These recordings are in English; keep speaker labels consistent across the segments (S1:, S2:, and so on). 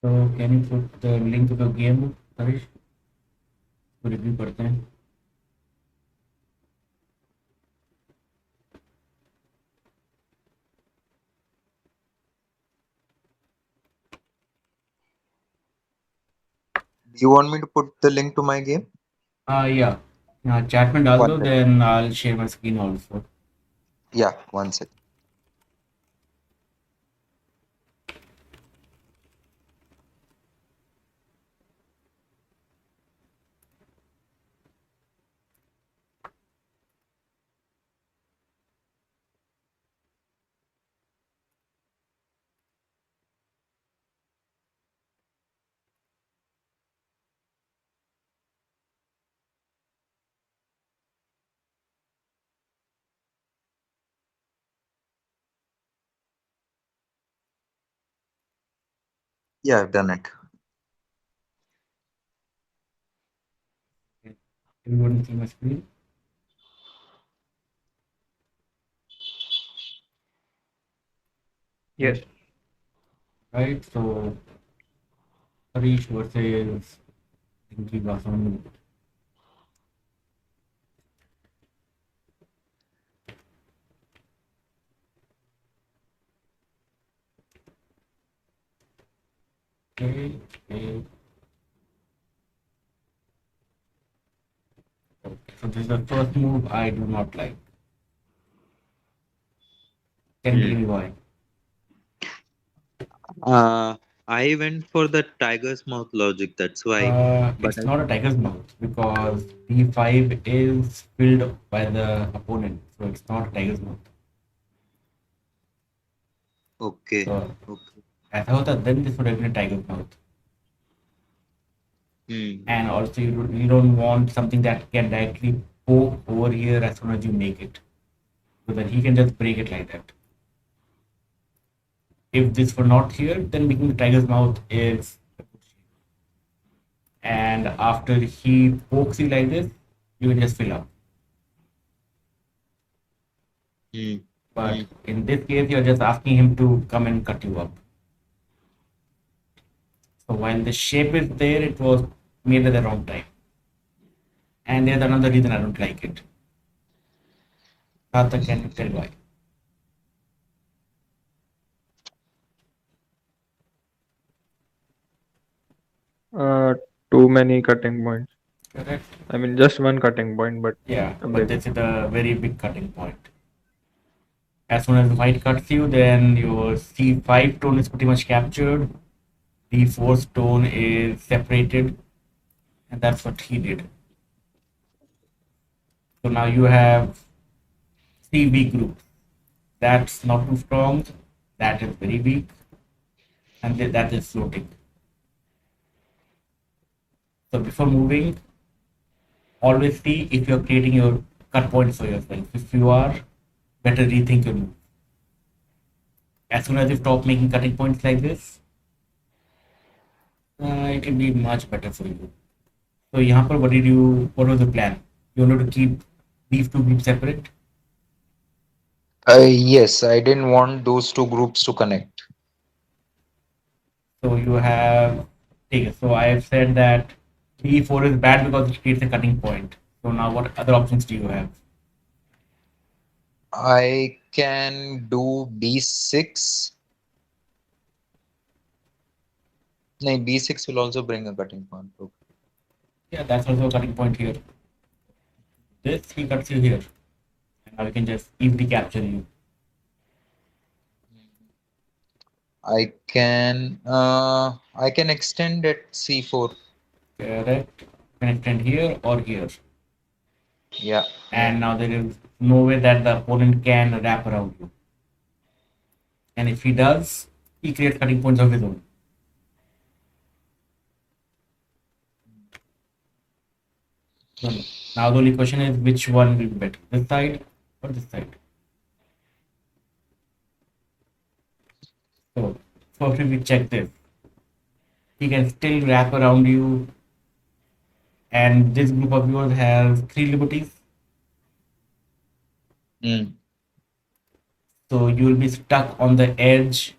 S1: So can you put the link to the game, Harish? तो review करते हैं.
S2: Do you want me to put the link to my game?
S1: Yeah. Chat में डाल
S2: One
S1: दो,
S2: second.
S1: then I'll share my screen also.
S2: Yeah, one second. Yeah, I've done it.
S1: Everyone see my screen?
S3: Yes.
S1: Right, so Harish versus Dinky Basan. Okay, okay. So this is the first move I do not like. Can you tell me why?
S2: I went for the tiger's mouth logic. That's why. But
S1: It's not a tiger's mouth because B5 is filled by the opponent, so it's not a tiger's mouth.
S2: okay.
S1: So
S2: Okay.
S1: ऐसा होता then this would have been a tiger's mouth. And also you don't want something that can directly poke over here as soon as you make it, so that he can just break it like that. If this were not here, then making the tiger's mouth is a good shape. And after he pokes you like this, you can just fill up. But in this case, you're just asking him to come and cut you up. So while the shape is there, it was made at the wrong time. And there's another reason I don't like it. Sarthak, can you tell why?
S3: Too many cutting points.
S1: Correct.
S3: I mean, just one cutting point, but
S1: Yeah,
S3: a
S1: but
S3: big.
S1: this is a very big cutting point. As soon as white cuts you, then your C5 tone is pretty much captured. D4 tone is separated, and that's what he did. So now you have CB group. That's not too strong. That is very weak, and that is floating. So before moving, always see if you're creating your cut points for yourself. If you are, better rethink your move. As soon as you stop making cutting points like this, it will be much better for you. So यहाँ पर what was the plan? You wanted to keep these two groups separate?
S2: Yes, I didn't want those two groups to connect.
S1: So you have, okay, so I have said that B4 is bad because it creates a cutting point. So now what other options do you have?
S2: I can do B6. No, B6 will also bring a cutting point. Okay.
S1: Yeah, that's also a cutting point here. This, he cuts you here. And now we can just easily capture you.
S2: I can extend at C4.
S1: Correct. You can extend here or here.
S2: Yeah.
S1: And now there is no way that the opponent can wrap around you. And if he does, he creates cutting points of his own. So now the only question is which one will be better, this side or this side? So first we check this. He can still wrap around you, and this group of yours has 3 liberties. So you will be stuck on the edge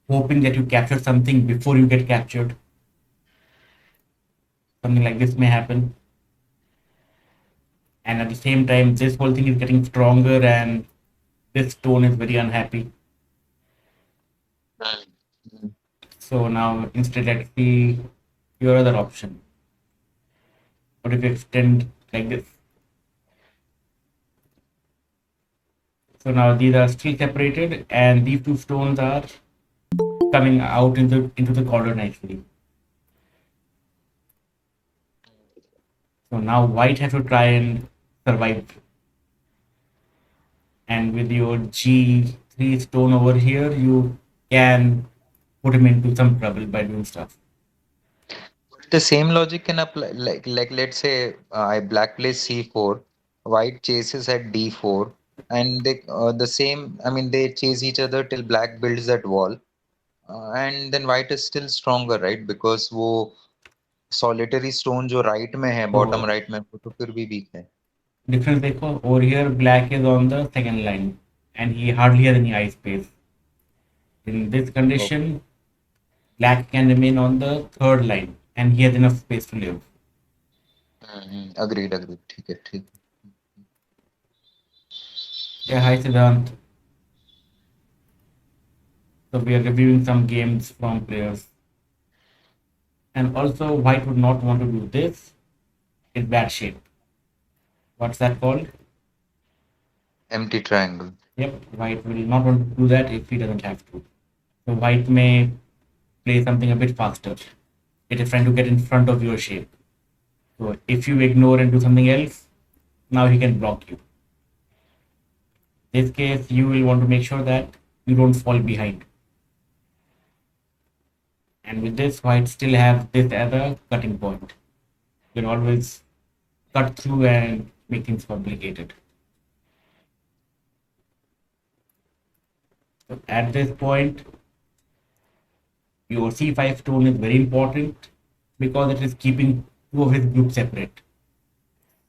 S1: hoping that you capture something before you get captured. Something like this may happen. And at the same time, this whole thing is getting stronger and this stone is very unhappy.
S2: Mm.
S1: So now instead, let's see your other option. What if you extend like this? So now these are still separated and these two stones are coming out into the corner nicely. So now white has to try and survive. And with your G3 stone over here, you can put him into some trouble by doing stuff.
S4: The same logic can apply, like let's say I black plays c4, white chases at d4, and they the same. I mean, they chase each other till black builds that wall, and then white is still stronger, right? Because वो solitary stone जो right में है, bottom
S1: So
S4: right में, वो तो फिर भी weak है.
S1: difference देखो, over here black is on the second line and he hardly has any eye space. In this
S4: Okay.
S1: condition, black can remain on the third line and he has enough space to live.
S4: Agreed, agreed. ठीक है, ठीक.
S1: Yeah, hi Siddhant. So we are reviewing some games from players. And also white would not want to do this. It's bad shape. What's that called?
S4: Empty triangle.
S1: Yep, white will not want to do that if he doesn't have to. So white may play something a bit faster. It is trying to get in front of your shape. So if you ignore and do something else, now he can block you. In this case, you will want to make sure that you don't fall behind. And with this, white still have this as a cutting point. You can always cut through and make things complicated. So at this point, your c5 stone is very important because it is keeping two of his groups separate.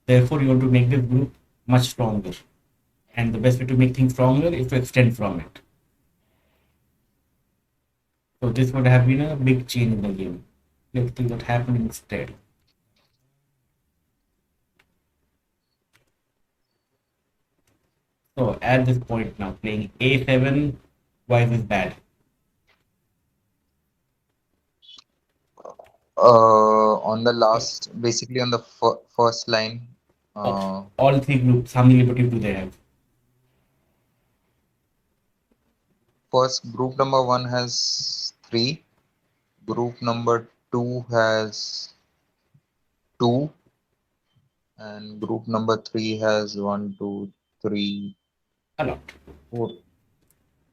S1: Therefore, you want to make this group much stronger. And the best way to make things stronger is to extend from it. So this would have been a big change in the game. Let's see what happened instead. So at this point now, playing a7, why is this bad?
S4: On the last, basically on the first line,
S1: All three groups, how many liberties do they have?
S4: first group number 1 has 3, group number 2 has 2, and group number 3 has 1, 2, 3,
S1: A lot.
S4: 4.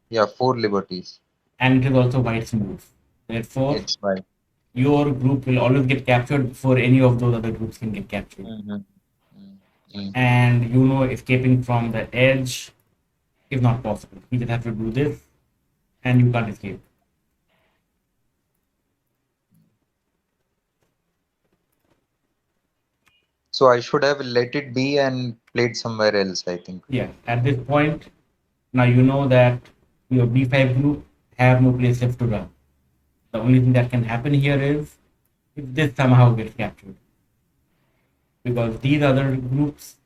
S4: Yeah, 4 liberties.
S1: And it is also white's move. Therefore,
S4: It's right.
S1: your group will always get captured before any of those other groups can get captured. And you know, escaping from the edge is not possible. You just have to do this and you can't escape.
S4: So I should have let it be and played somewhere else, I think.
S1: Yeah, at this point, now you know that your b5 group have no place left to run. The only thing that can happen here is if this somehow gets captured. Because these other groups,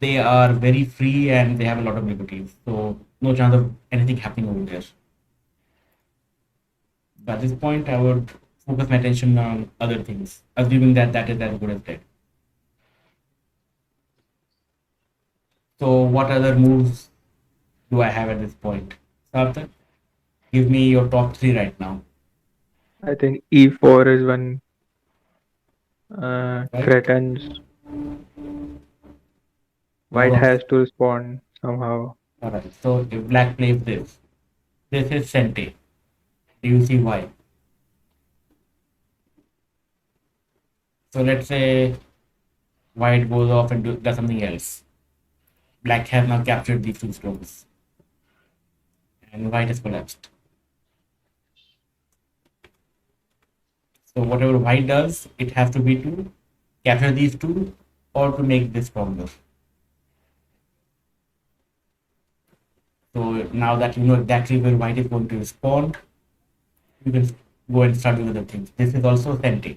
S1: they are very free and they have a lot of liberties. So no chance of anything happening over there. But at this point, I would focus my attention on other things, assuming that that is as good as dead. So what other moves do I have at this point? Sarthak, give me your top three right now.
S3: I think e4 is one.
S1: Right?
S3: Threatens. White
S1: Now,
S3: has to respond somehow.
S1: alright, so if black plays this, this is Sente. Do you see why? So let's say white goes off and does something else. Black has now captured these two stones. And white has collapsed. So whatever white does, it has to be to capture these two or to make this stronger. So now that you know exactly where white is going to respond, you can go and start doing other things. This is also sente.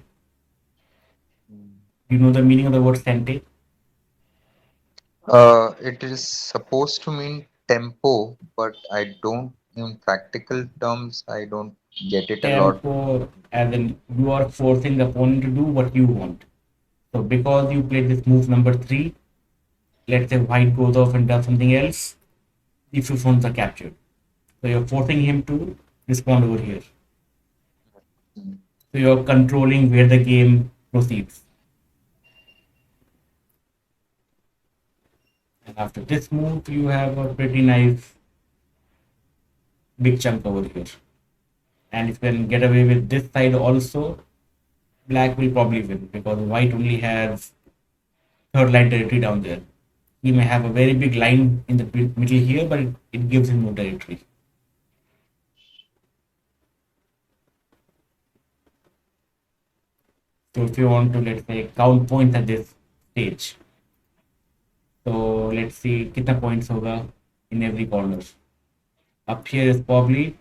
S1: You know the meaning of the word sente?
S4: It is supposed to mean tempo, but I don't, in practical terms, I don't get it a lot.
S1: Tempo, as in you are forcing the opponent to do what you want. So because you played this move number 3, let's say white goes off and does something else, these two stones are captured. So you're forcing him to respond over here.
S4: Mm.
S1: So you're controlling where the game proceeds. And after this move, you have a pretty nice big chunk over here. And if you can get away with this side also, black will probably win because white only has third line territory down there. He may have a very big line in the middle here, but it gives him no territory. So if you want to, let's say, count points at this stage, so let's see कितना points होगा in every corner. Up here is probably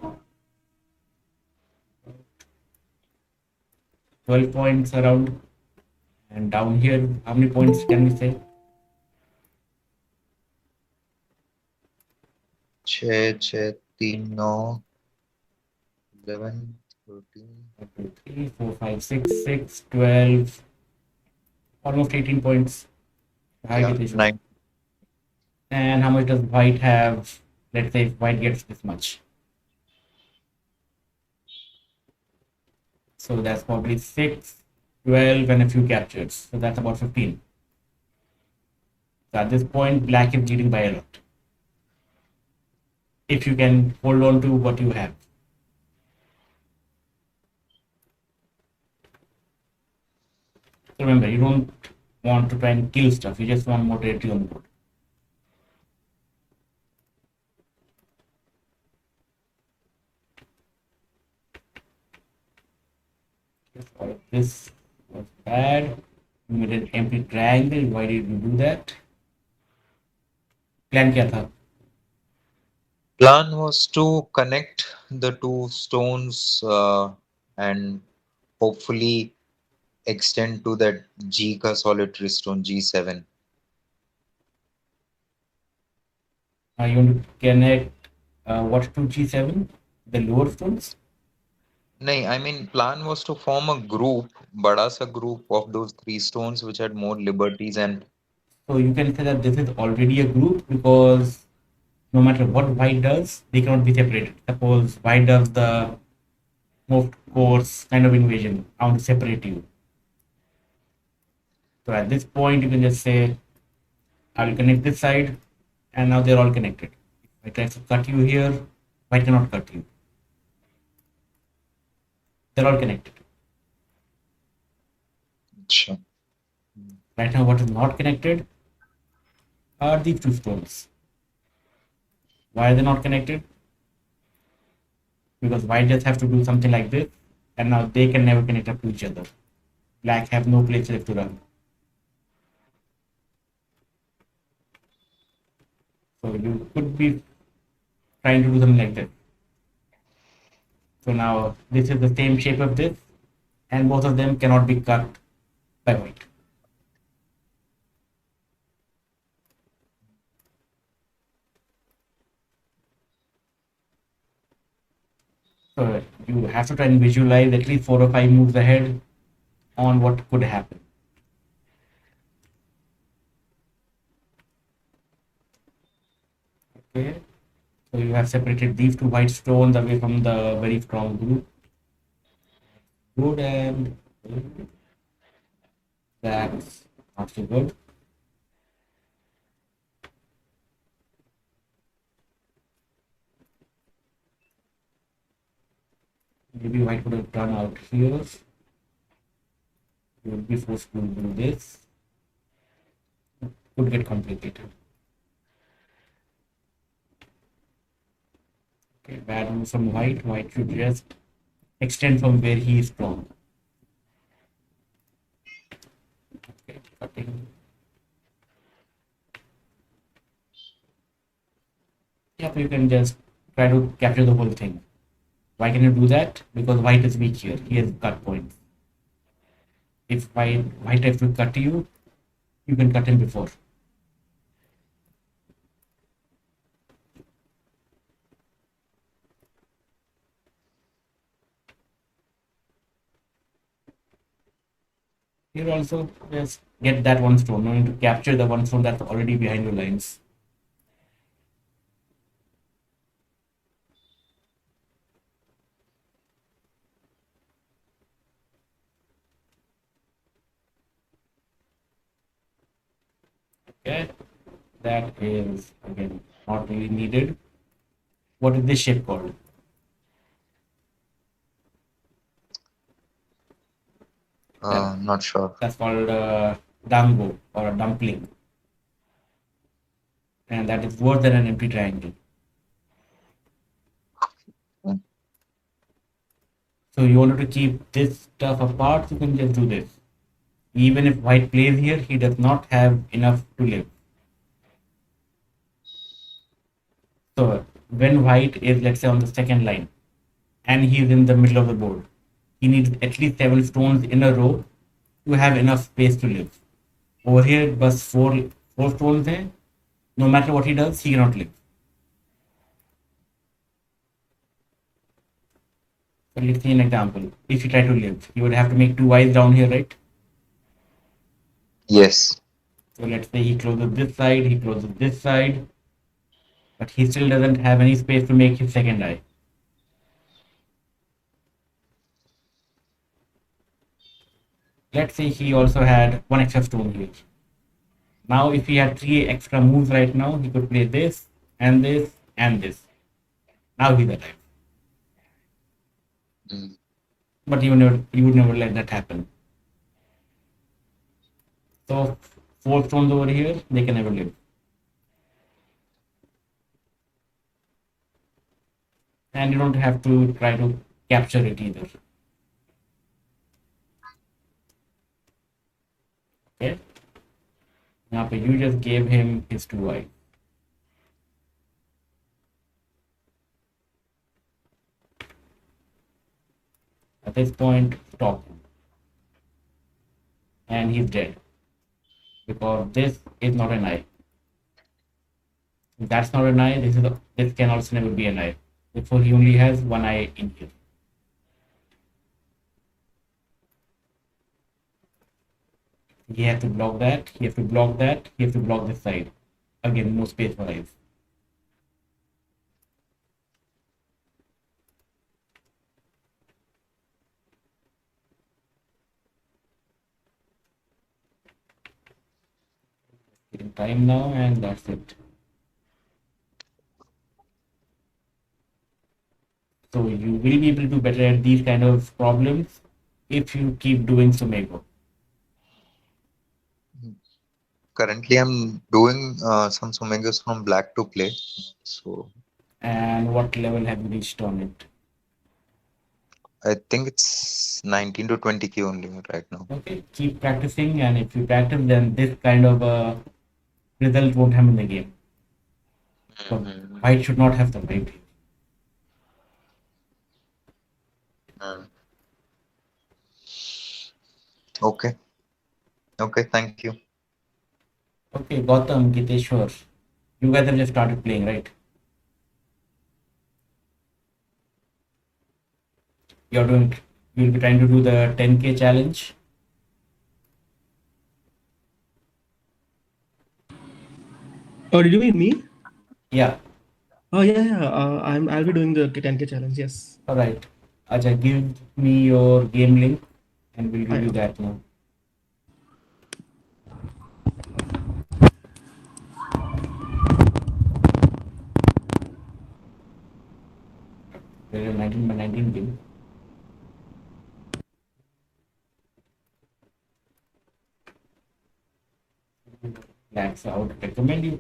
S1: 12 points around, and down here, how many points can we say?
S4: 6, 6, 3, 9, 11, 13.
S1: 1, 2, 3, 4, 5, 6, 6, 12, almost 18 points.
S4: Yeah, 9.
S1: And how much does white have? Let's say if white gets this much. So that's probably 6, 12, and a few captures. So that's about 15. So at this point, black is leading by a lot. If you can hold on to what you have. So remember, you don't want to try and kill stuff. You just want more territory on the board. This was bad. You made an empty triangle. Why did you do that? Plan क्या था?
S4: Plan was to connect the two stones and hopefully extend to that G ka solitary stone G7.
S1: You want to connect what to G7? The lower stones?
S4: No, I mean plan was to form a group, bada sa group of those three stones which had more liberties and
S1: So you can say that this is already a group because no matter what white does, they cannot be separated. Suppose white does the most coarse kind of invasion. I want to separate you. So at this point, you can just say, I will connect this side, and now they're all connected. If I try to cut you here, white cannot cut you. They're all connected.
S4: sure.
S1: Right now, what is not connected are these two stones. Why are they not connected? Because white just have to do something like this, and now they can never connect up to each other. Black have no place left to run. So you could be trying to do something like this. So now this is the same shape of this, and both of them cannot be cut by white. So you have to try and visualize at least 4 or 5 moves ahead on what could happen. Okay, so you have separated these two white stones away from the very strong group. Good, and that's not so good. Maybe white would have done out here. You would be forced to do this. Could get complicated. Okay, bad move from white. White should just extend from where he is strong. Okay, cutting. Yeah, so you can just try to capture the whole thing. Why can you do that? Because white is weak here. He has cut points. If white has to cut you, you can cut him before. Here also, just get that one stone. No need to capture the one stone that's already behind your lines. Okay, that is again not really needed. What is this shape called?
S4: Not sure.
S1: That's called dango or a dumpling, and that is worse than an empty triangle.
S4: Mm.
S1: So you wanted to keep this stuff apart, you can just do this. Even if white plays here, he does not have enough to live. So when white is, let's say, on the second line and he is in the middle of the board, he needs at least 7 stones in a row to have enough space to live. Over here, bus four stones hai. No matter what he does, he cannot live. So let's see an example. If you try to live, you would have to make 2 eyes down here, right?
S4: Yes.
S1: So let's say he closes this side, he closes this side, but he still doesn't have any space to make his second eye. Let's say he also had one extra stone here. Now, if he had 3 extra moves right now, he could play this and this and this. Now he's alive.
S4: Mm.
S1: But you would never let that happen. So 4 stones over here, they can never live. And you don't have to try to capture it either. Okay. Now you just gave him his 2 eyes. At this point, stop him. And he's dead. Because this is not an eye. If that's not an eye, this can also never be an eye. Therefore, he only has one eye in here. He has to block that, he has to block that, he has to block this side. Again, no space for eyes. In time now, and that's it. So you will be able to do better at these kind of problems if you keep doing Sumego.
S4: Currently, I'm doing some Sumegas from black to play. So
S1: And what level have you reached on it?
S4: I think it's 19 to 20k only right now.
S1: Okay, keep practicing, and if you practice, then this kind of result won't happen in the game. So white should not have survived.
S4: Mm. Okay. Okay, thank you.
S1: Okay, Gautam, Giteshwar, you guys have just started playing, right? You'll be trying to do the 10K challenge.
S5: Oh, did you mean me?
S1: Yeah.
S5: Oh yeah. I'll be doing the 10K challenge. Yes.
S1: All right. Acha, give me your game link, and we'll give you that now. There is 19 by 19 game. That's I would recommend you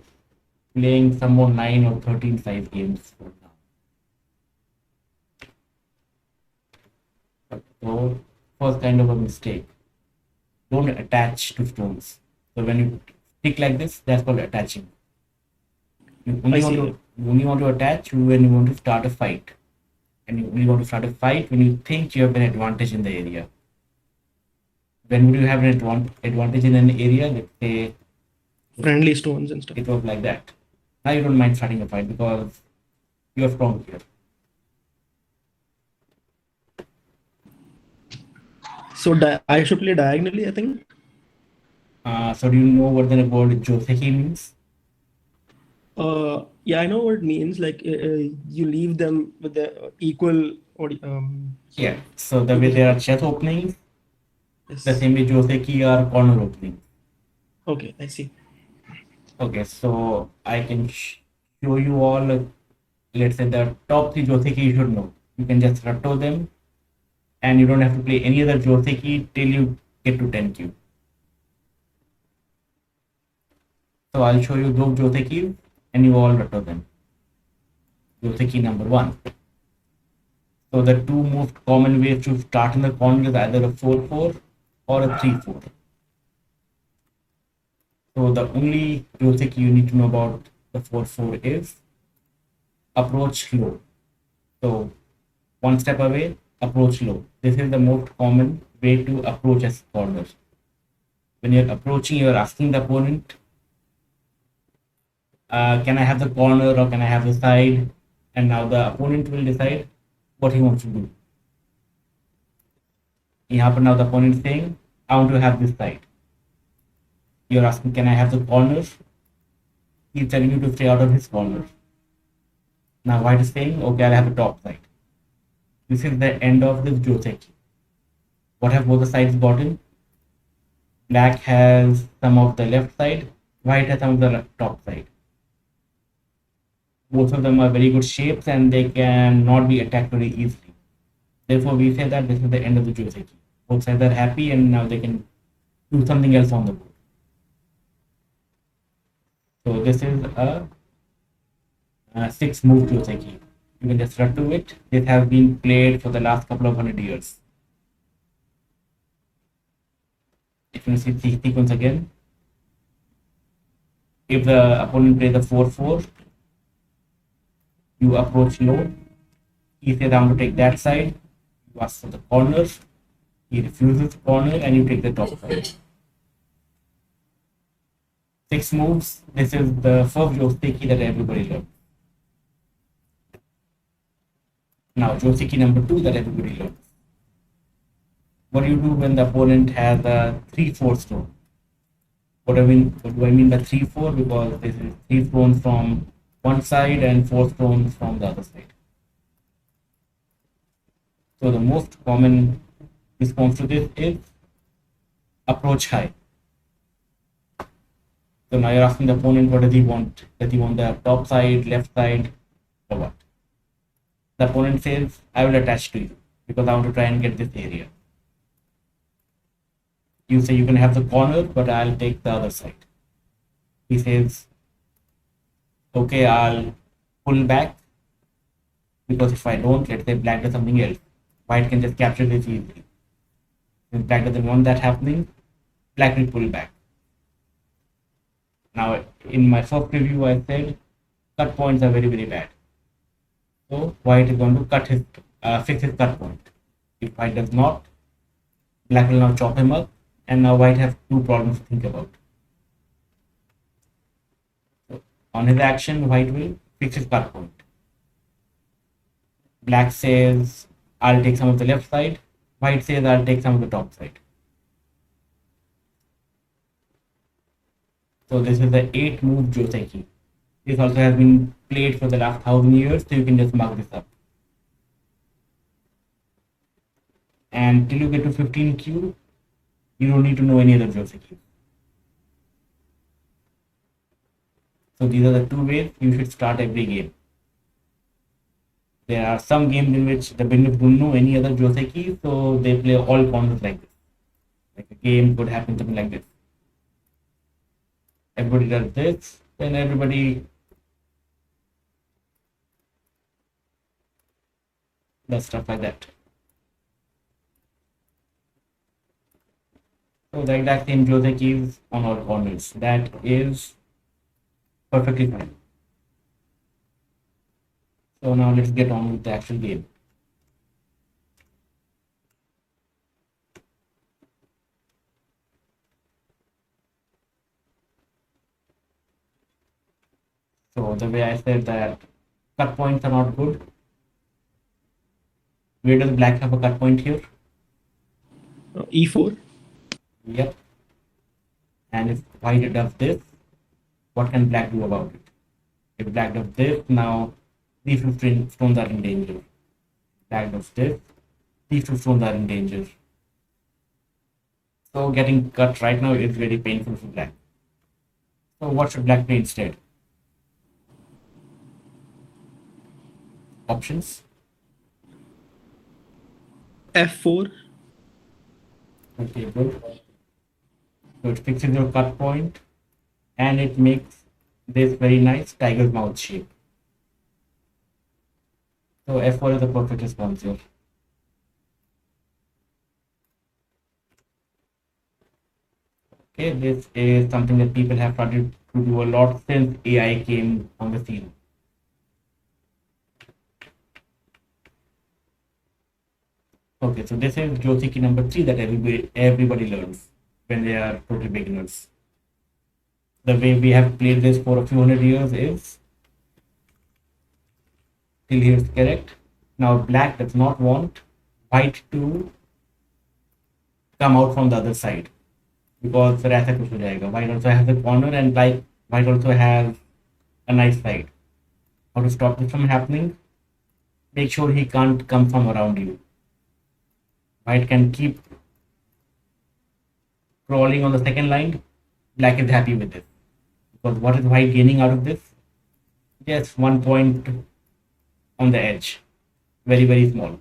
S1: playing some more 9 or 13 size games for now. So, first kind of a mistake. Don't attach to stones. So when you stick like this, that's called attaching. You only
S5: I
S1: want
S5: see.
S1: to You only want to attach when you want to start a fight. And you only want to start a fight when you think you have an advantage in the area. When would you have an advantage in an area? Let's say
S5: Friendly stones and stuff.
S1: it was like that. Now you don't mind starting a fight because you're strong here.
S5: So I should play diagonally, I think.
S1: So do you know what the word Joseki means?
S5: Yeah, I know what it means. Like you leave them with the equal
S1: Yeah. So the way there are chess openings,
S5: Yes.
S1: the same way Joseki are corner openings.
S5: Okay, I see.
S1: Okay, so I can show you all, let's say the top 3 Joseki you should know. You can just ratto them and you don't have to play any other Joseki till you get to 10Q. So I'll show you those Joseki and you all ratto them. Joseki number 1. So the two most common ways to start in the corner is either a 4-4 or a 3-4. So the only Joseki you need to know about the 4-4 is approach low. So one step away, approach low. This is the most common way to approach a corner. When you're approaching, you're asking the opponent, can I have the corner or can I have the side? And now the opponent will decide what he wants to do. Here now the opponent is saying, I want to have this side. You're asking, can I have the corner? He's telling you to stay out of his corner. Now white is saying, okay, I'll have the top side. This is the end of this Joseki. What have both the sides gotten? Black has some of the left side, white has some of the top side. Both of them are very good shapes and they can not be attacked very easily. Therefore, we say that this is the end of the Joseki. Both sides are happy and now they can do something else on the board. So this is a 6-move Joseki. You can just run to it. This has been played for the last couple of 100 years. If you see the sequence again, if the opponent plays a 4-4, you approach low. He says, I want to take that side. You ask for the corner. He refuses the corner and you take the top side. 6 moves. This is the first Joseki that everybody loves. Now, Joseki number 2 that everybody loves. What do you do when the opponent has a 3-4 stone? What do I mean by 3-4? Because this is 3 stones from one side and 4 stones from the other side. So the most common response to this is approach high. So now you're asking the opponent, what does he want? Does he want the top side, left side, or what? The opponent says, I will attach to you because I want to try and get this area. You say you can have the corner, but I'll take the other side. He says, okay, I'll pull back because if I don't, let's say black does something else, white can just capture this easily. If black doesn't want that happening, black will pull back. Now, in my first review, I said cut points are very, very bad. So white is going to fix his cut point. If white does not, black will now chop him up, and now white has 2 problems to think about. So on his action, white will fix his cut point. Black says, I'll take some of the left side. White says, I'll take some of the top side. So this is the 8-move Joseki. This also has been played for the last 1000 years, so you can just mark this up. And till you get to 15Q, you don't need to know any other Joseki. So these are the 2 ways you should start every game. There are some games in which the beginners don't know any other Joseki, so they play all corners like this. Like a game could happen something like this. Everybody does this, then everybody does stuff like that. So the exact same Joseki is on all corners. That is perfectly fine. So now let's get on with the actual game. So the way I said that cut points are not good. Where does black have a cut point here?
S5: E4.
S1: Yep. And if white does this, what can black do about it? If black does this, now these two stones are in danger. Black does this, these two stones are in danger. So getting cut right now is very painful for black. So what should black play instead? Options.
S5: F4.
S1: Okay, good. So it fixes your cut point and it makes this very nice tiger's mouth shape. So F4 is the perfect response here. Okay, this is something that people have started to do a lot since AI came on the scene. Okay, so this is Jyotiki number 3 that everybody learns when they are totally beginners. The way we have played this for a few hundred years is till here is correct. Now black does not want white to come out from the other side because फिर ऐसा कुछ हो जाएगा. White also has a corner and like white also has a nice side. How to stop this from happening? Make sure he can't come from around you. White can keep crawling on the second line. Black is happy with this. Because what is white gaining out of this? Just 1 point on the edge. Very, very small.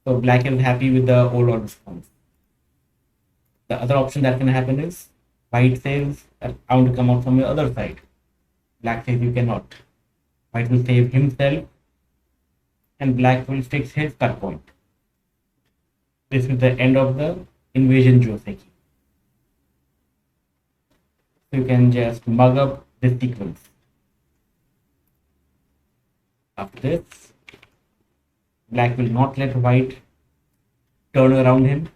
S1: So black is happy with the overall response. The other option that can happen is white says, I want to come out from the other side. Black says you cannot. White will save himself and black will fix his cut point. This is the end of the invasion Joseki. So you can just mug up this sequence. After this, black will not let white turn around him.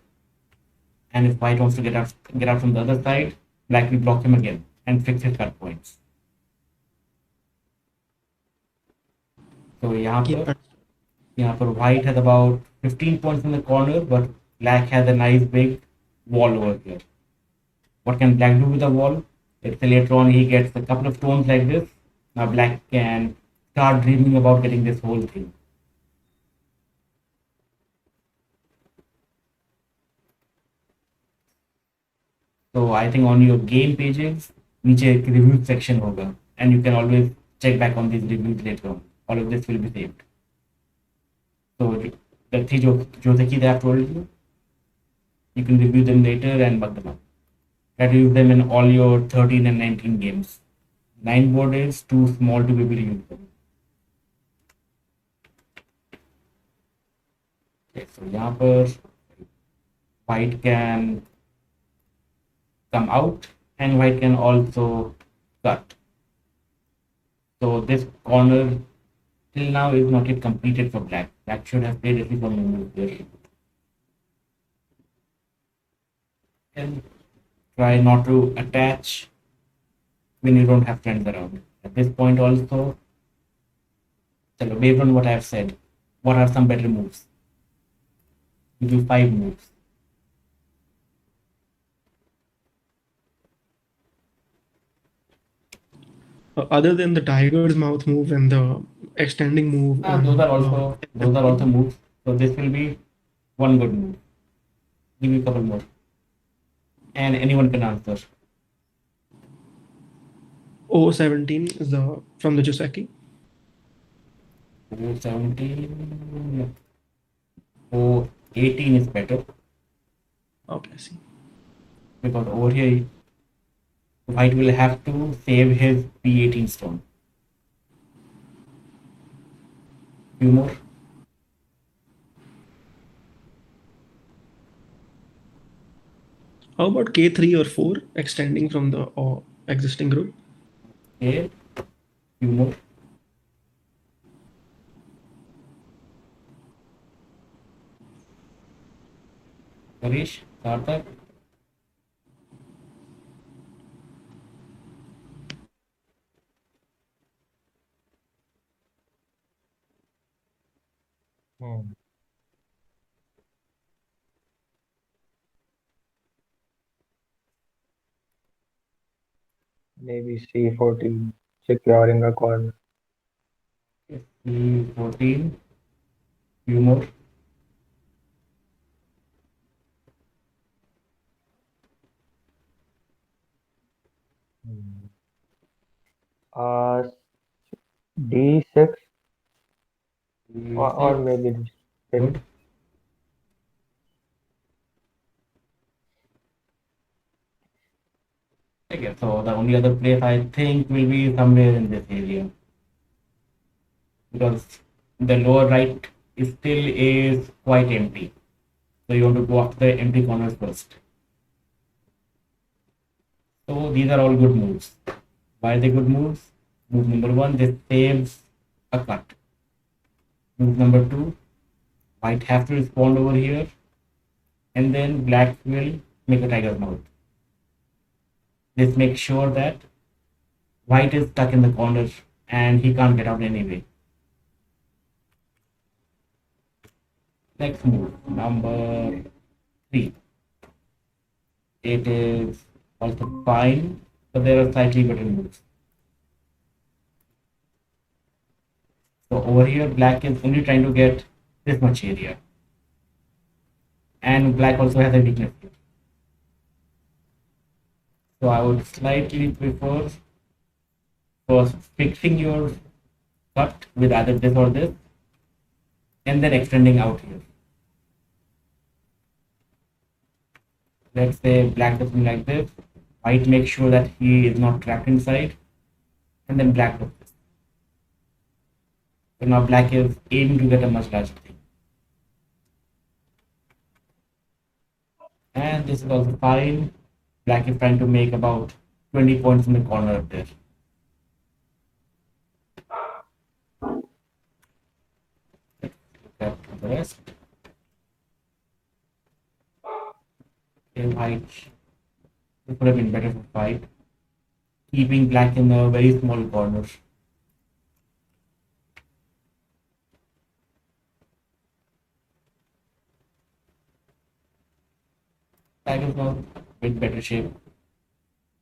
S1: And if white wants to get out from the other side, black will block him again and fix his cut points. So यहाँ पर white has about 15 points in the corner, but black has a nice big wall over here. What can black do with the wall? Let's say later on he gets a couple of stones like this. Now black can start dreaming about getting this whole thing. So I think on your game pages, नीचे एक review section होगा, and you can always check back on these reviews later on. All of this will be saved. So the three Joseki that I've told you, you can review them later and bug them up. Try to use them in all your 13 and 19 games. 9 board is too small to be able to use them. Okay, so यहाँ पर white can come out and white can also cut. So this corner till now is not yet completed for black. Black should have played at least one move there. And try not to attach when you don't have friends around. At this point also, based on what I have said, what are some better moves? Give you 5 moves.
S5: Other than the tiger's mouth move and the extending move.
S1: Those are also moves. So this will be one good move. Give you a couple more. And anyone can answer.
S5: O17 is from the Joseki.
S1: O17. O18 is better.
S5: Okay, I see.
S1: Because over here, white will have to save his P18 stone. Few more.
S5: How about K3 or 4 extending from the existing group?
S1: Okay. Few more. Harish, Sarthak?
S6: Hmm. Maybe C14, securing a corner.
S1: C14, few more.
S6: Hmm. Uh, D6 or
S1: C6,
S6: maybe D6.
S1: good. Okay, so the only other place I think will be somewhere in this area because the lower right is still is quite empty. So you want to go after the empty corners first. So these are all good moves. Why are they good moves? Move number one, this saves a cut. Move number two, white have to respond over here, and then black will make a tiger's mouth. This makes sure that white is stuck in the corner and he can't get out anyway. Next move, number three. It is also fine, but there are slightly better moves. So over here, black is only trying to get this much area. And black also has a weakness here. So I would slightly prefer first fixing your cut with either this or this, and then extending out here. Let's say black does something like this. White makes sure that he is not trapped inside, and then black does this. So now black is aiming to get a much larger thing. And this is also fine. Black is trying to make about 20 points in the corner up there. Let's look at the rest. Okay, white. This would have been better for white. Keeping black in a very small corner. Black is now with better shape.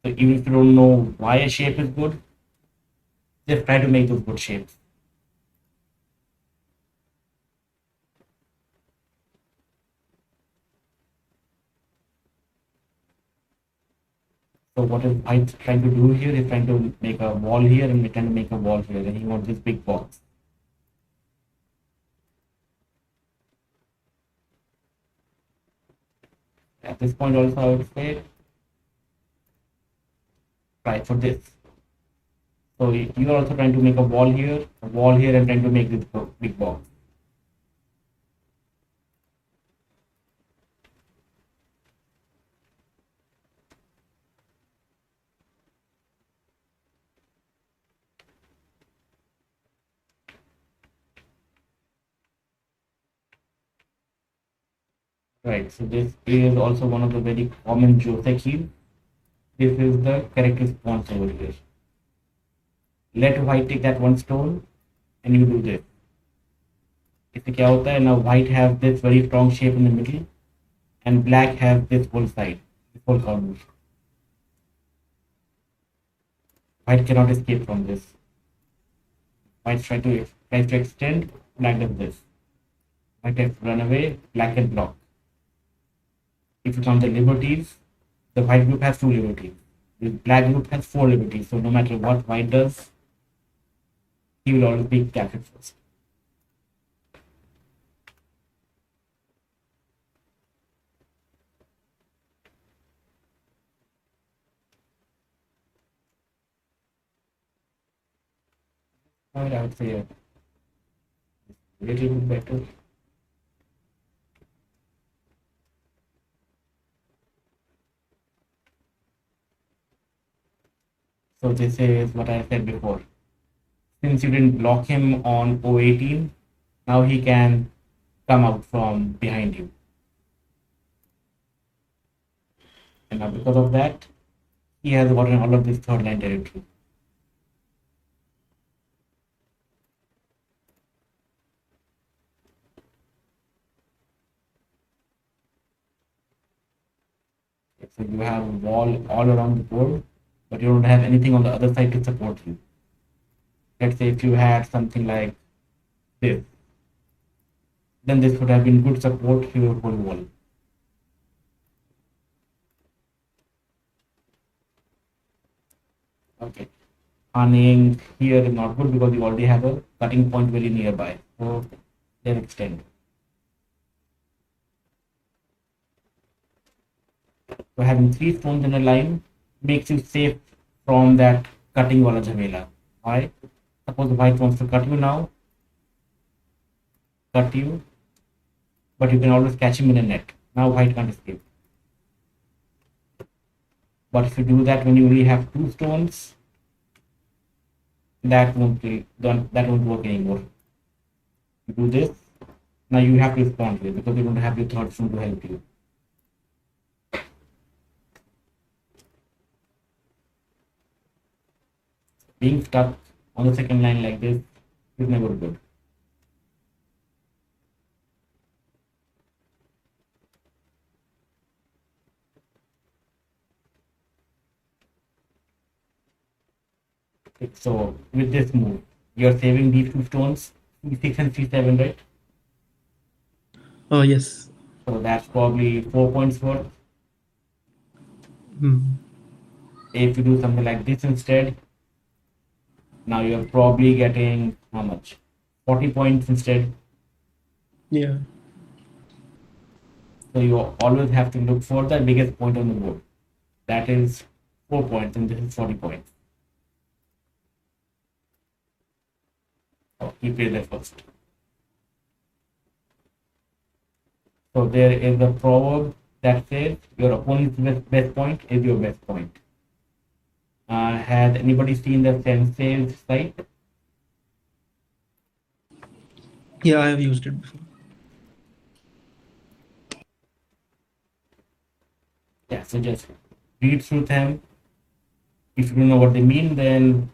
S1: So even if you don't know why a shape is good, just try to make those good shapes. So what is White trying to do here? He's trying to make a wall here and we're trying to make a wall here. And he wants this big box. At this point also I would say try for this. So you are also trying to make a wall here and trying to make this big box. Right, so this is also one of the very common Joseki. This is the correct response over here. Let white take that one stone and you do this. इससे क्या होता है now white have this very strong shape in the middle and black have this whole side, this whole corner. White cannot escape from this. White tries to extend, black does this. White has to run away, black can block. If you count the liberties, the white group has 2 liberties. The black group has 4 liberties. So no matter what white does, he will always be captured first. Point I would say a little bit better. So this is what I said before. Since you didn't block him on O18, now he can come out from behind you. And now because of that, he has gotten all of this third line territory. So you have a wall all around the board, but you don't have anything on the other side to support you. Let's say if you had something like this, then this would have been good support to your whole wall. Okay. Hunting here is not good because you already have a cutting point very nearby. So then extend. So having 3 stones in a line makes you safe from that cutting wala jhamela. Why? Suppose the white wants to cut you now, cut you, but you can always catch him in a net. Now white can't escape. But if you do that when you only have 2 stones, that won't work anymore. You do this, now you have to respond to it because you don't have your third stone to help you. Being stuck on the second line like this is never good. Okay, so with this move, you're saving these 2 stones, C6 and C7, right?
S5: Yes.
S1: So that's probably 4 points worth.
S5: Hmm.
S1: If you do something like this instead, now you're probably getting how much? 40 points instead.
S5: Yeah.
S1: So you always have to look for the biggest point on the board. That is 4 points and this is 40 points. Oh, he played that first. So there is a proverb that says your opponent's best point is your best point. Has anybody seen the Sensei's site?
S5: Yeah, I have used it before.
S1: Yeah, so just read through them. If you don't know what they mean, then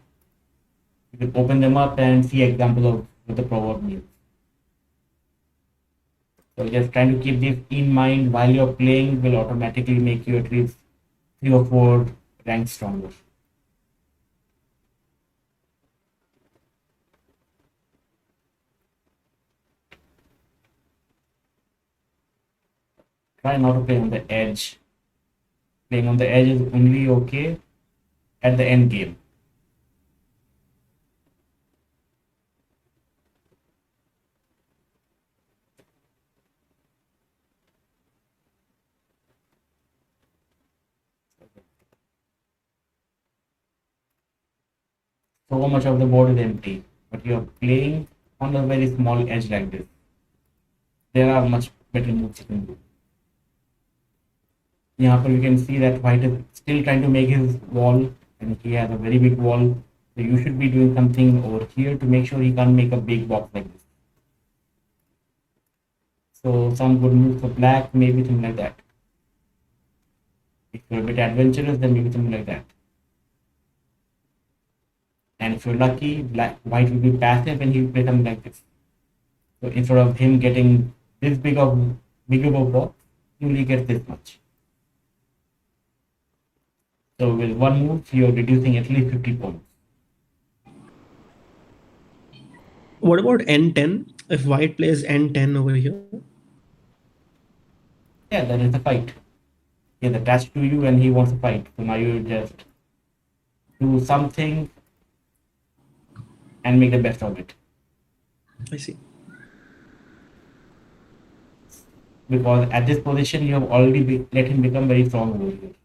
S1: you can open them up and see examples of what the proverb means. So just trying to keep this in mind while you're playing will automatically make you at least 3 or 4 ranks stronger. Try not to play on the edge. Playing on the edge is only okay at the end game. So much of the board is empty, but you're playing on a very small edge like this. There are much better moves you can do. Here you can see that white is still trying to make his wall and he has a very big wall. So you should be doing something over here to make sure he can't make a big box like this. So some good moves for black, maybe something like that. If you're a bit adventurous, then maybe something like that. And if you're lucky, white will be passive and he'll play something like this. So instead of him getting this big of a box, he only gets this much. So with one move, you're reducing at least 50 points.
S5: What about N10? If white plays N10 over here?
S1: Yeah, then it's a fight. He's attached to you and he wants to fight. So now you just do something and make the best of it.
S5: I see.
S1: Because at this position, you have already let him become very strong over here.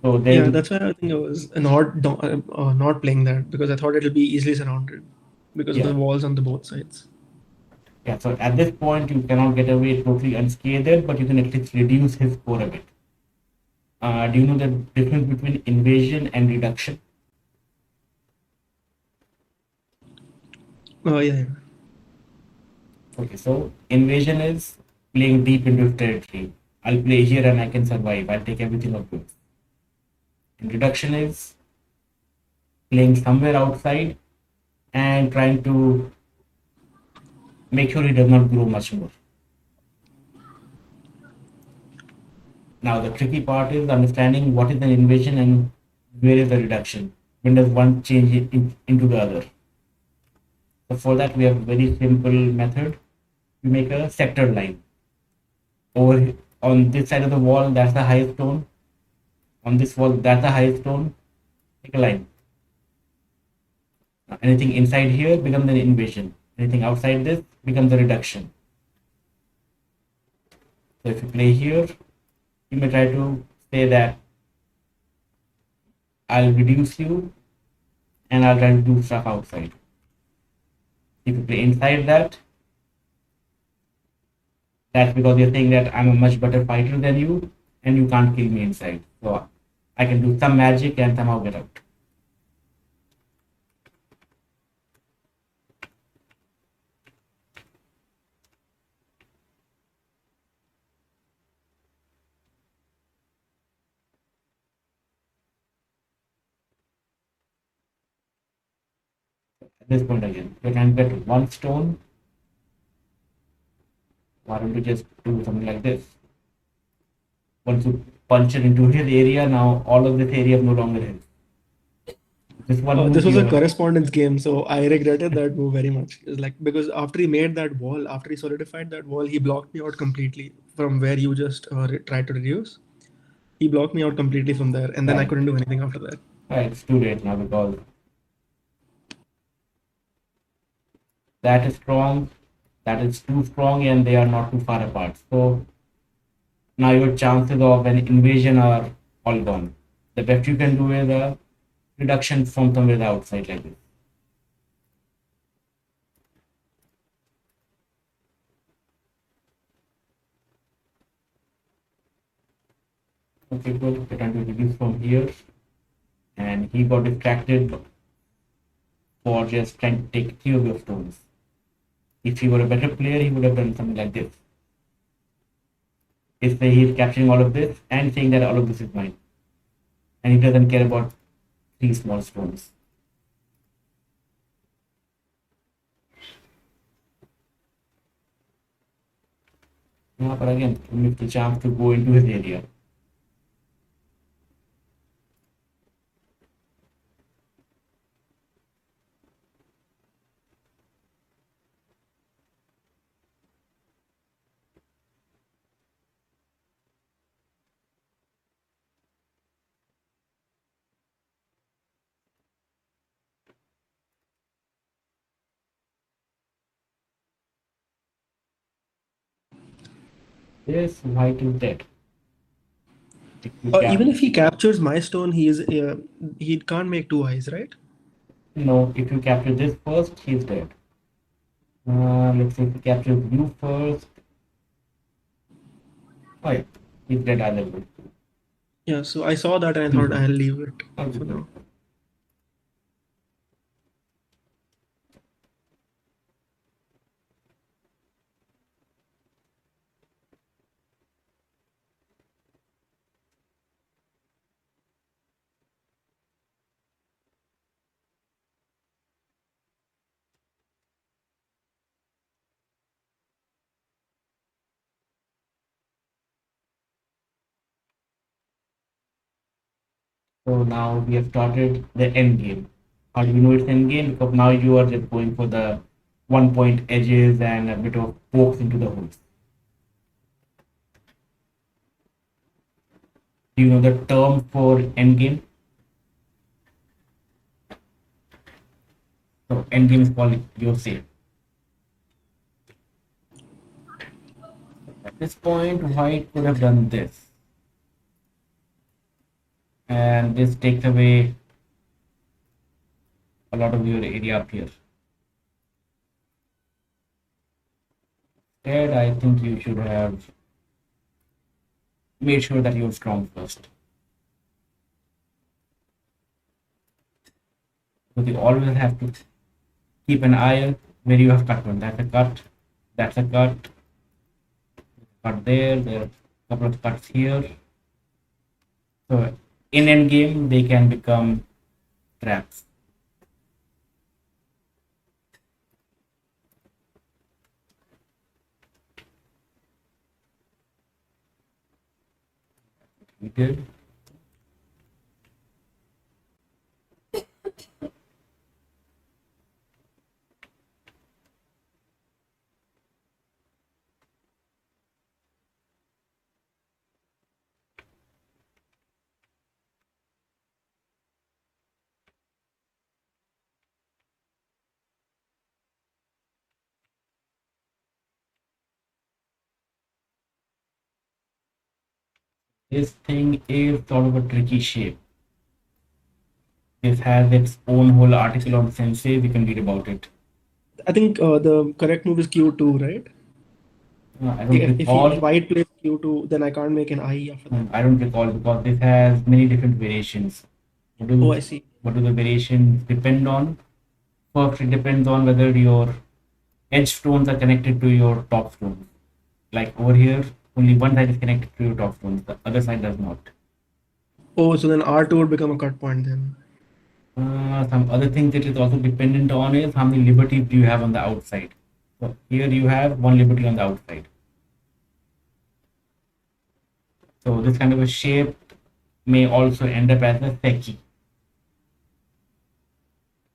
S1: So then,
S5: Yeah, that's why I think I was not playing that, because I thought it'll be easily surrounded because of
S1: Yeah.
S5: the walls on the both sides.
S1: yeah, so at this point, you cannot get away totally unscathed, but you can at least reduce his score a bit. Do you know the difference between invasion and reduction?
S5: Oh yeah.
S1: Okay, so invasion is playing deep into his territory. I'll play here and I can survive. I'll take everything of goods. And reduction is playing somewhere outside and trying to make sure he does not grow much more. Now the tricky part is understanding what is an invasion and where is the reduction. When does one change it into the other? So for that we have a very simple method. We make a sector line. Over on this side of the wall, that's the highest stone. On this wall, that's the highest stone. Make a line. Now, anything inside here becomes an invasion. Anything outside this becomes a reduction. So if you play here, you may try to say that I'll reduce you and I'll try to do stuff outside. If you play inside that, that's because you're saying that I'm a much better fighter than you and you can't kill me inside. So I can do some magic and somehow get out. At this point again, you can get one stone. Why don't you just do something like this? Once you punch it into his area, now all of this area is no longer his. This one move
S5: This was a
S1: here-
S5: correspondence game, so I regretted that move very much. It's like because after he made that wall, after he solidified that wall, he blocked me out completely from where you just tried to reduce. He blocked me out completely from there, and then I
S1: Right.
S5: couldn't do anything after that.
S1: Right, it's too late now because that is strong, that is too strong, and they are not too far apart. So now your chances of an invasion are all gone. The best you can do is a reduction from somewhere outside like this. Okay, good. We're trying to reduce from here, and he got distracted for just trying to take 3 of your stones. If he were a better player, he would have done something like this. If he's capturing all of this and saying that all of this is mine, and he doesn't care about 3 small stones. Yeah, but again, you miss the chance to go into his area. This white is dead. If you
S5: Even if he captures my stone, he can't make 2 eyes, right?
S1: No, if you capture this first, he's dead. Let's say if you capture you first. Oh, yeah, he's dead either way.
S5: Yeah. So I saw that and I thought I'll leave it for now.
S1: So now we have started the end game. How do we know it's end game? Because now you are just going for the 1 point edges and a bit of pokes into the holes. Do you know the term for end game? So end game is called your save. At this point, white could have done this. And this takes away a lot of your area up here. Instead, I think you should have made sure that you're strong first. So you always have to keep an eye where you have cut one. That's a cut, that's a cut, cut there, there. Couple of cuts here. So in end game, they can become traps. We did. This thing is sort of a tricky shape. This has its own whole article on Sensei. We can read about it.
S5: I think the correct move is Q2, right?
S1: I don't
S5: If
S1: recall.
S5: white plays Q2, then I can't make an I after that.
S1: I don't recall because this has many different variations.
S5: Oh, I see.
S1: What do the variations depend on? First, it depends on whether your edge stones are connected to your top stones. Like over here, only one side is connected to your top stones, the other side does not.
S5: Oh, so then R2 would become a cut point then.
S1: Some other things that is also dependent on is how many liberties do you have on the outside. So here you have one liberty on the outside. So this kind of a shape may also end up as a seki.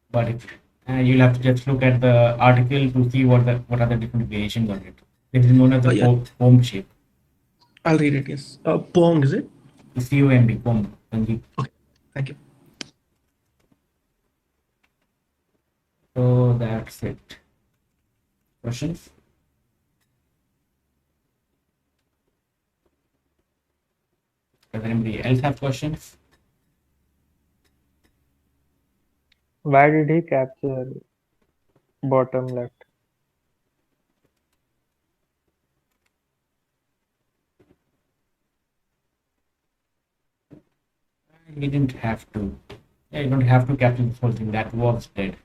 S1: But if you'll have to just look at the article to see what are the different variations on it. This is known as the
S5: Yeah.
S1: comb shape.
S5: I'll read it, yes. Pong, is it?
S1: The COMB, comb.
S5: Okay, thank you.
S1: So that's it. Questions? Does anybody else have questions?
S6: Why did he capture bottom left?
S1: He didn't have to. Yeah, you don't have to capture this whole thing. That was dead.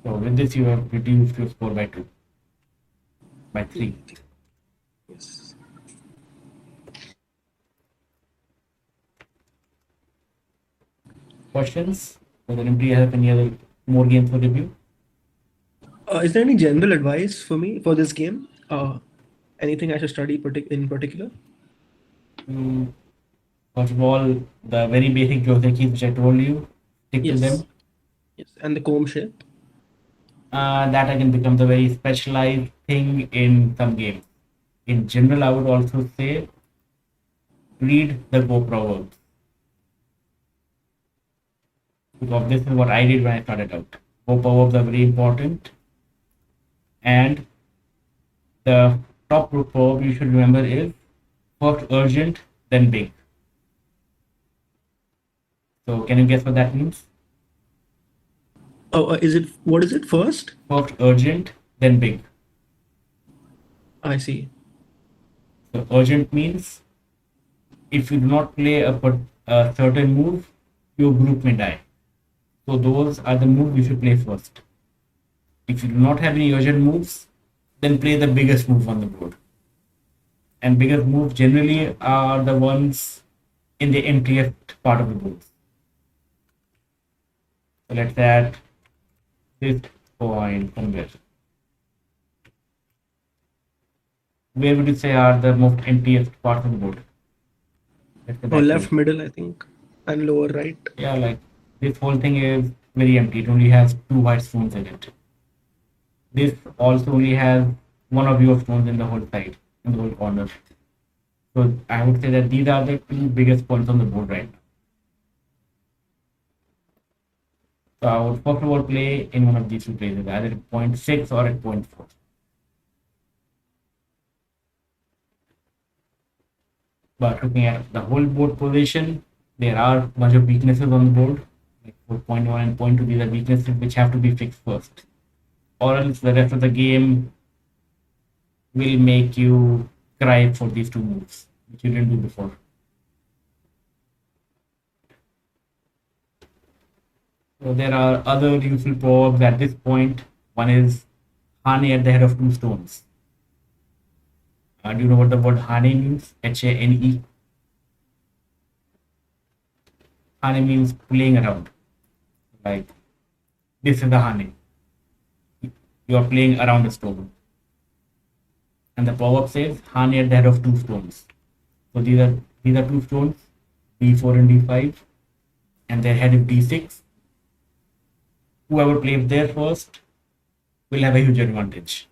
S1: So with this, you have reduced your score by 2. By 3.
S5: Yes.
S1: Questions? Does anybody have any other more games for review?
S5: Is there any general advice for me for this game? Anything I should study in particular?
S1: First of all, the very basic Joseki which I told you, stick to
S5: Yes.
S1: them.
S5: Yes, and the comb shape.
S1: That again becomes a very specialized thing in some games. In general, I would also say read the Go Proverbs. Because this is what I did when I started out. Go Proverbs are very important. And the top proverb you should remember is first urgent, then big. So can you guess what that means?
S5: Oh, what is it first?
S1: First urgent, then big.
S5: I see.
S1: So urgent means if you do not play a certain move, your group may die. So those are the moves you should play first. If you do not have any urgent moves, then play the biggest move on the board. And biggest moves generally are the ones in the emptiest part of the board. So let's add this point somewhere. Where would you say are the most emptiest parts of the board?
S5: Left, middle, I think, and lower right.
S1: Yeah, like this whole thing is very empty. It only has 2 white stones in it. This also only has one of your stones in the whole side, in the whole corner. So I would say that these are the 2 biggest points on the board right now. So I would first of all play in one of these 2 places, either at point 6 or at point 4. But looking at the whole board position, there are a bunch of weaknesses on the board. Like for point 1 and point 2, these are weaknesses which have to be fixed first. Or else the rest of the game will make you cry for these 2 moves, which you didn't do before. So there are other useful proverbs at this point. One is Hane at the head of two stones. Do you know what the word Hane means? Hane. Hane means playing around. Like this is the Hane. You are playing around a stone. And the proverb says Hane at the head of two stones. So these are two stones, D4 and D5, and their head is D6. Whoever plays there first will have a huge advantage.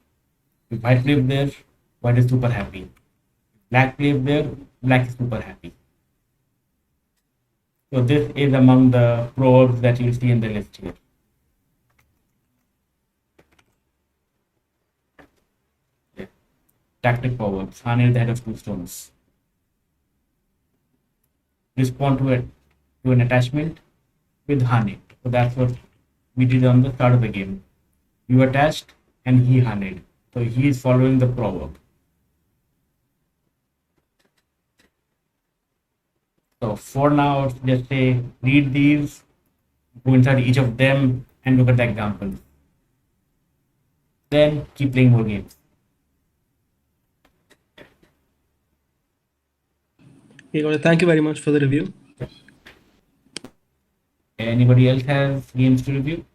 S1: If white plays there, white is super happy. If black plays there, black is super happy. So this is among the proverbs that you see in the list here. Yeah. Tactic proverbs. Hane is the head of two stones. Respond to an attachment with Hane. So that's what we did on the start of the game. You attached and he Haned. So he is following the proverb. So for now, just say read these, go inside each of them and look at the examples. Then keep playing more games.
S5: Okay, got it. Thank you very much for the review.
S1: Anybody else has games to review?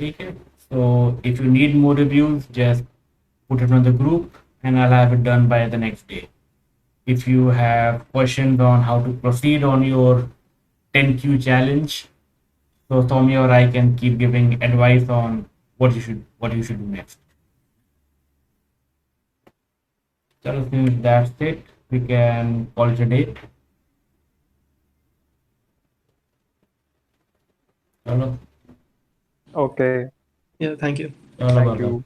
S1: Okay. So if you need more reviews, just put it on the group and I'll have it done by the next day. If you have questions on how to proceed on your 10Q challenge, so Soumya or I can keep giving advice on what you should do next. So since that's it, we can call it a day. Chalo.
S6: Okay.
S5: Yeah, thank you.
S1: Chalo,
S6: Thank
S1: bye-bye.
S6: you.